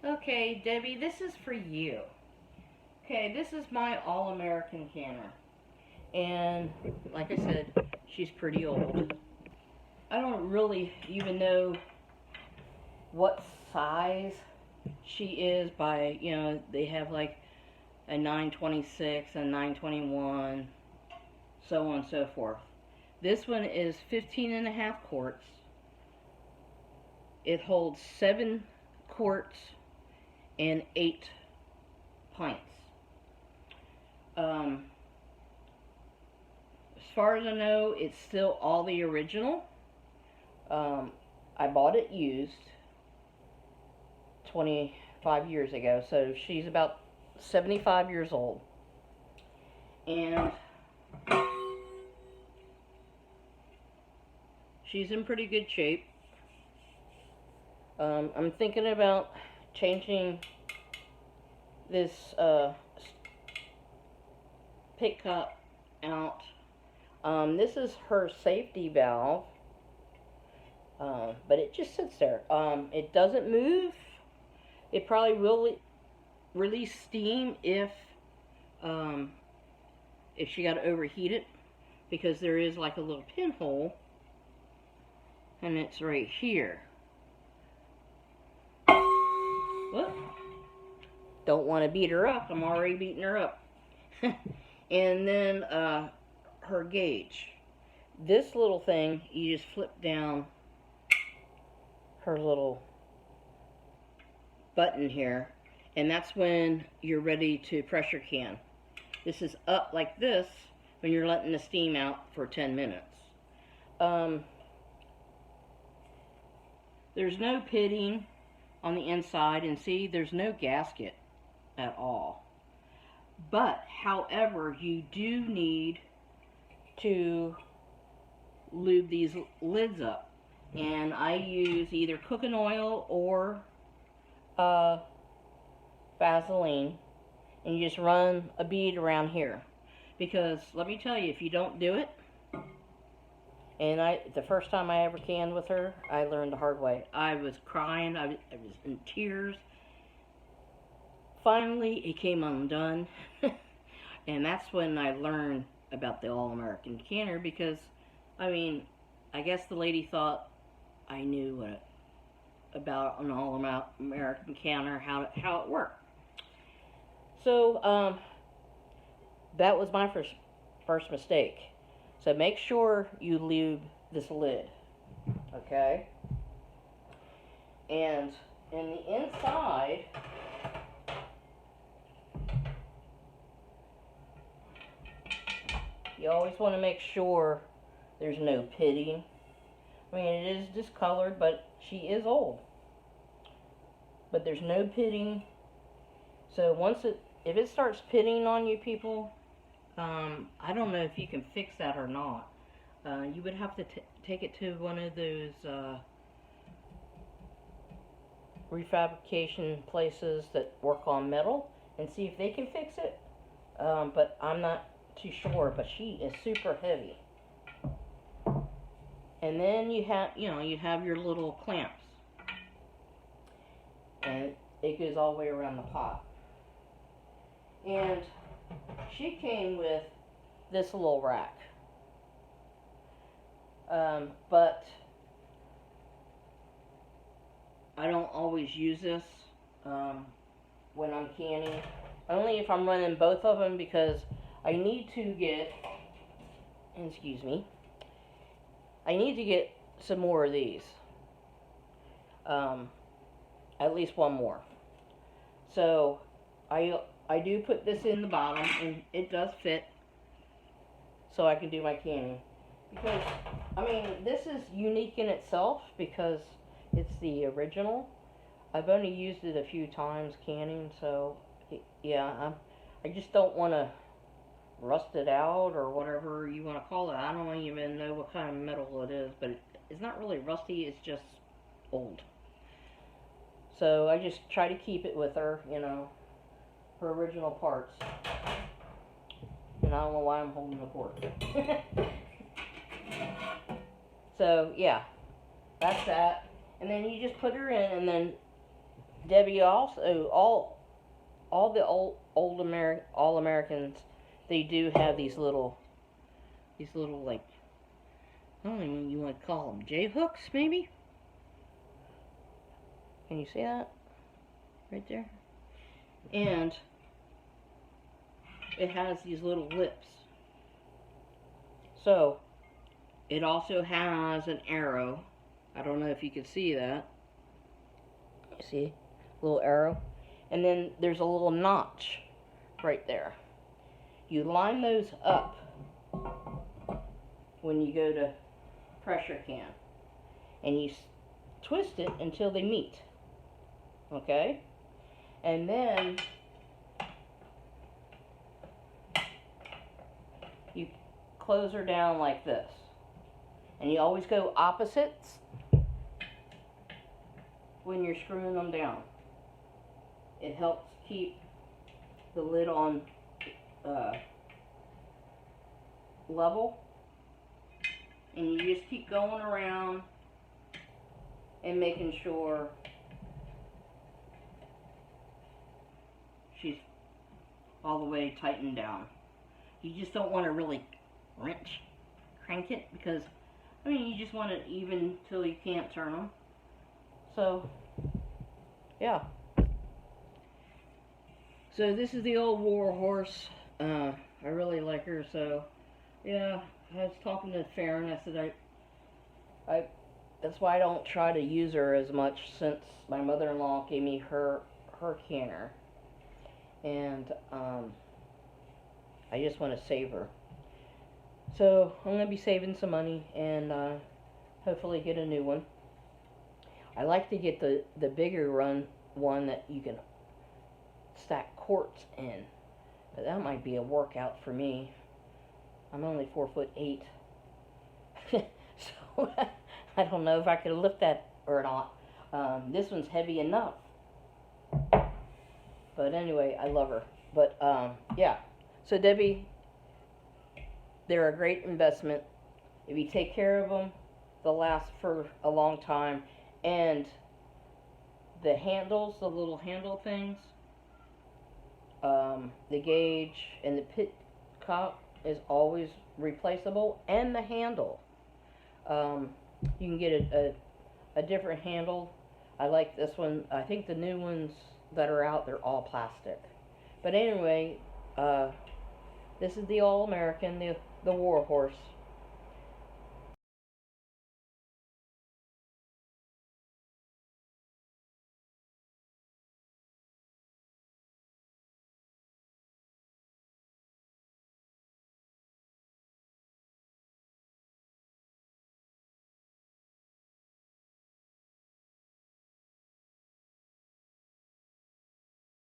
Okay, Debbie, this is for you. Okay, this is my All-American canner. And like I said, she's pretty old. I don't really even know what size she is by, they have like a 926, a 921, so on and so forth. This one is 15 and a half quarts. It holds 7 quarts and 8 pints. As far as I know, it's still all the original. I bought it used 25 years ago, so she's about 75 years old. And she's in pretty good shape. I'm thinking about changing this pit cup out. This is her safety valve, but it just sits there. It doesn't move. It probably will release steam if she got overheated, because there is like a little pinhole, and it's right here. Whoop. Don't want to beat her up. I'm already beating her up. And then her gauge. This little thing, you just flip down her little button here, and that's when you're ready to pressure can. This is up like this when you're letting the steam out for 10 minutes. There's no pitting on the inside, and see, there's no gasket at all. But, however, you do need to lube these lids up. And I use either cooking oil or Vaseline, and you just run a bead around here. Because, let me tell you, if you don't do it, and the first time I ever canned with her, I learned the hard way. I was crying, I was in tears. Finally, it came undone, and that's when I learned about the All-American canner, because, I guess the lady thought I knew about an All-American canner, how it worked. So, that was my first mistake. So make sure you lube this lid, okay? And in the inside, you always want to make sure there's no pitting. It is discolored, but she is old. But there's no pitting. So if it starts pitting on you people, I don't know if you can fix that or not. You would have to take it to one of those refabrication places that work on metal and see if they can fix it. But I'm not too sure. But she is super heavy. And then you have your little clamps, and it goes all the way around the pot. And she came with this little rack, but I don't always use this when I'm canning. Only if I'm running both of them, because I need to get, I need to get some more of these. At least one more. So I do put this in the bottom, and it does fit, so I can do my canning. Because, this is unique in itself because it's the original. I've only used it a few times canning, so yeah, I just don't want to rust it out or whatever you want to call it. I don't even know what kind of metal it is, but it's not really rusty, it's just old. So I just try to keep it with her, her original parts. And I don't know why I'm holding the cord. So, yeah, that's that. And then you just put her in, and then Debbie, also all the all Americans, they do have these little like, I don't even know what you want to call them, J hooks maybe. Can you see that right there? And it has these little lips. So it also has an arrow. I don't know if you can see that. See, little arrow. And then there's a little notch right there. You line those up when you go to pressure can, and you twist it until they meet. Okay? And then you close her down like this. And you always go opposites when you're screwing them down. It helps keep the lid on level. And you just keep going around and making sure she's all the way tightened down. You just don't want to really crank it, because I mean, you just want it even till you can't turn them. So yeah. So this is the old war horse. I really like her. So yeah, I was talking to Farron. I said I that's why I don't try to use her as much, since my mother-in-law gave me her canner, and I just want to save her. So I'm gonna be saving some money and hopefully get a new one. I like to get the bigger one that you can stack quartz in, but that might be a workout for me. I'm only 4'8", so I don't know if I could lift that or not. This one's heavy enough, but anyway, I love her. But yeah, so Debbie, they're a great investment. If you take care of them, they'll last for a long time. And the handles, the little handle things, the gauge and the pit cock is always replaceable, and the handle. You can get a different handle. I like this one. I think the new ones that are out, they're all plastic. But anyway, this is the All American, the war horse.